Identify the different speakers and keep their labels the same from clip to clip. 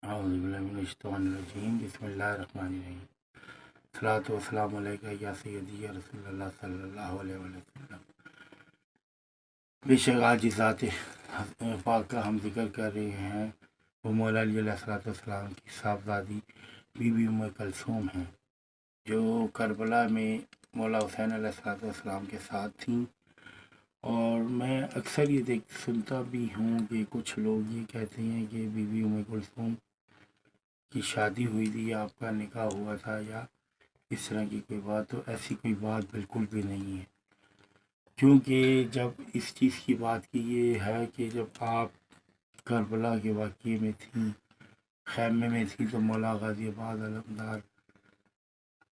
Speaker 1: اعوذ باللہ من الشیطان الرجیم بسم اللہ الرحمن الرحیم صلاۃ والسلام علیکہ یا سیدی یا رسول اللہ صلی اللہ علیہ وسلم۔ بے شک آج اس ذات پاک کا ہم ذکر کر رہے ہیں وہ مولا علی علیہ السلام کی صاحبزادی بی بی ام کلثوم ہیں، جو کربلا میں مولا حسین علیہ السلام کے ساتھ تھیں۔ اور میں اکثر یہ سنتا بھی ہوں کہ کچھ لوگ یہ کہتے ہیں کہ بی بی ام کلثوم کی شادی ہوئی تھی، آپ کا نکاح ہوا تھا یا اس طرح کی کوئی بات، تو ایسی کوئی بات بالکل بھی نہیں ہے، کیونکہ جب اس چیز کی بات کی یہ ہے کہ جب آپ کربلا کے واقعے میں تھیں، خیمے میں تھی، تو مولا غازی آباد علمدار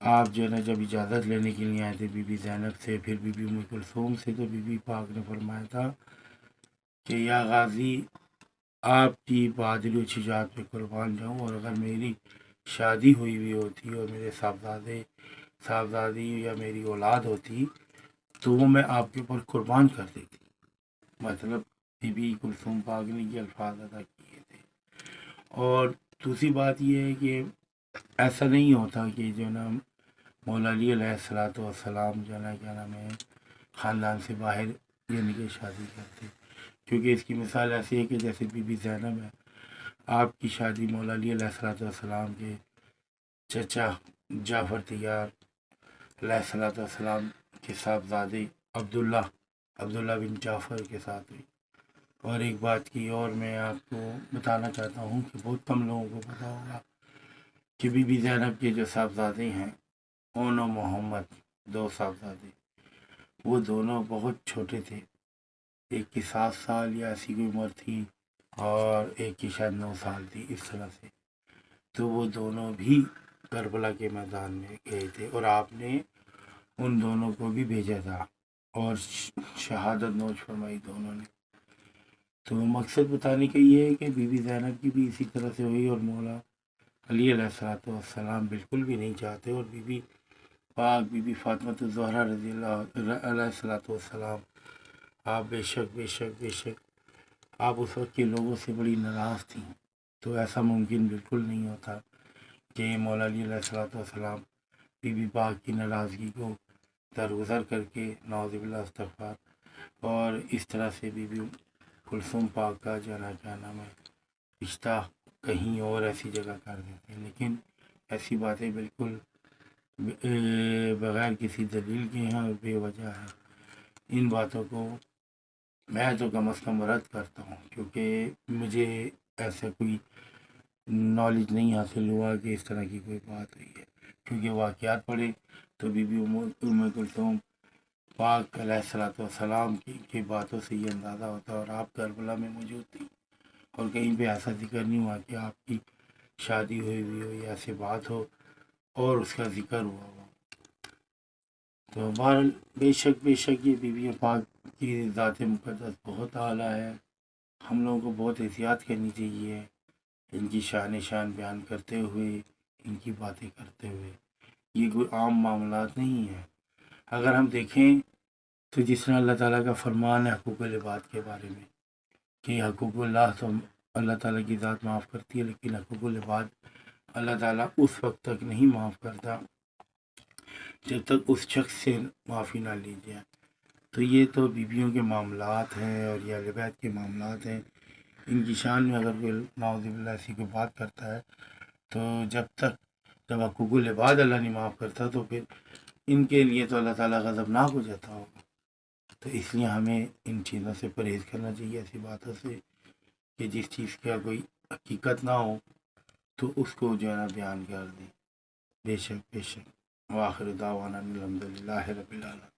Speaker 1: آپ جو ہے نا جب اجازت لینے کے لیے آئے تھے بی بی زینب سے، پھر بی بی ام کلثوم سے، تو بی بی پاک نے فرمایا تھا کہ یا غازی آپ کی بہادری و شجاعت پہ قربان جاؤں، اور اگر میری شادی ہوئی ہوئی ہوتی اور میرے صاحبزادی یا میری اولاد ہوتی تو وہ میں آپ کے اوپر قربان کر دیتی۔ مطلب بی بی کلثوم پاک نے یہ الفاظ ادا کیے تھے۔ اور دوسری بات یہ ہے کہ ایسا نہیں ہوتا کہ جو نا مولا علی علیہ السلام جو ہے نا کیا نام ہے خاندان سے باہر یعنی کہ شادی کرتے، کیونکہ اس کی مثال ایسی ہے کہ جیسے بی بی زینب ہے، آپ کی شادی مولا علی علیہ السلام کے چچا جعفر طیار علیہ السلام کے صاحبزادے عبداللہ بن جعفر کے ساتھ ہوئی۔ اور ایک بات کی اور میں آپ کو بتانا چاہتا ہوں کہ بہت کم لوگوں کو پتا ہوگا کہ بی بی زینب کے جو صاحبزادے ہیں اون و محمد، دو صاحبزادے، وہ دونوں بہت چھوٹے تھے، ایک کی 7 سال یا ایسی کوئی عمر تھی اور ایک کی شاید 9 سال تھی، اس طرح سے۔ تو وہ دونوں بھی کربلا کے میدان میں گئے تھے اور آپ نے ان دونوں کو بھی بھیجا تھا اور شہادت نوش فرمائی دونوں نے۔ تو مقصد بتانے کا یہ ہے کہ بی بی زینب کی بھی اسی طرح سے ہوئی، اور مولا علی علیہ السلام بالکل بھی نہیں چاہتے، اور بی بی پاک بی بی فاطمہ الزہرا رضی اللہ علیہ السلام آپ بے شک آپ اس وقت کے لوگوں سے بڑی ناراض تھیں، تو ایسا ممکن بالکل نہیں ہوتا کہ مولا علی علیہ السلام بی بی پاک کی ناراضگی کو درگزر کر کے نعوذ باللہ استغفار، اور اس طرح سے بی بی کلثوم پاک کا جو ہے نا کیا نام ہے رشتہ کہیں اور ایسی جگہ کر دیتے ہیں۔ لیکن ایسی باتیں بالکل بغیر کسی دلیل کے ہیں اور بے وجہ ہے۔ ان باتوں کو میں تو کم از کم رد کرتا ہوں، کیونکہ مجھے ایسا کوئی نالج نہیں حاصل ہوا کہ اس طرح کی کوئی بات ہوئی ہے، کیونکہ واقعات پڑھے تو بی بی ام کلثوم پاک علیہ السلام کی باتوں سے یہ اندازہ ہوتا، اور آپ کربلا میں موجود تھی اور کہیں پہ ایسا ذکر نہیں ہوا کہ آپ کی شادی ہوئی ہو یا ایسی بات ہو اور اس کا ذکر ہوا ہو۔ تو بہرحال بے شک یہ بی بی پاک کی ذات مقدس بہت اعلیٰ ہے، ہم لوگوں کو بہت احتیاط کرنی چاہیے ان کی شان بیان کرتے ہوئے، ان کی باتیں کرتے ہوئے۔ یہ کوئی عام معاملات نہیں ہے۔ اگر ہم دیکھیں تو جس طرح اللہ تعالیٰ کا فرمان ہے حقوق العباد کے بارے میں کہ حقوق اللہ تو اللہ تعالیٰ کی ذات معاف کرتی ہے، لیکن حقوق العباد اللہ تعالیٰ اس وقت تک نہیں معاف کرتا جب تک اس شخص سے معافی نہ لی جائے۔ تو یہ تو بیویوں کے معاملات ہیں اور یہ اہل بیت کے معاملات ہیں، ان کی شان میں اگر کوئی نعوذ باللہ ایسی کوئی بات کرتا ہے تو جب حقوق العباد اللہ نہیں معاف کرتا تو پھر ان کے لیے تو اللہ تعالیٰ غضبناک ہو جاتا ہوگا۔ تو اس لیے ہمیں ان چیزوں سے پرہیز کرنا چاہیے، ایسی باتوں سے کہ جس چیز کا کوئی حقیقت نہ ہو تو اس کو جو ہے نا بیان کر دیں۔ بے شک وآخر دعوانا الحمدللہ رب العالمین۔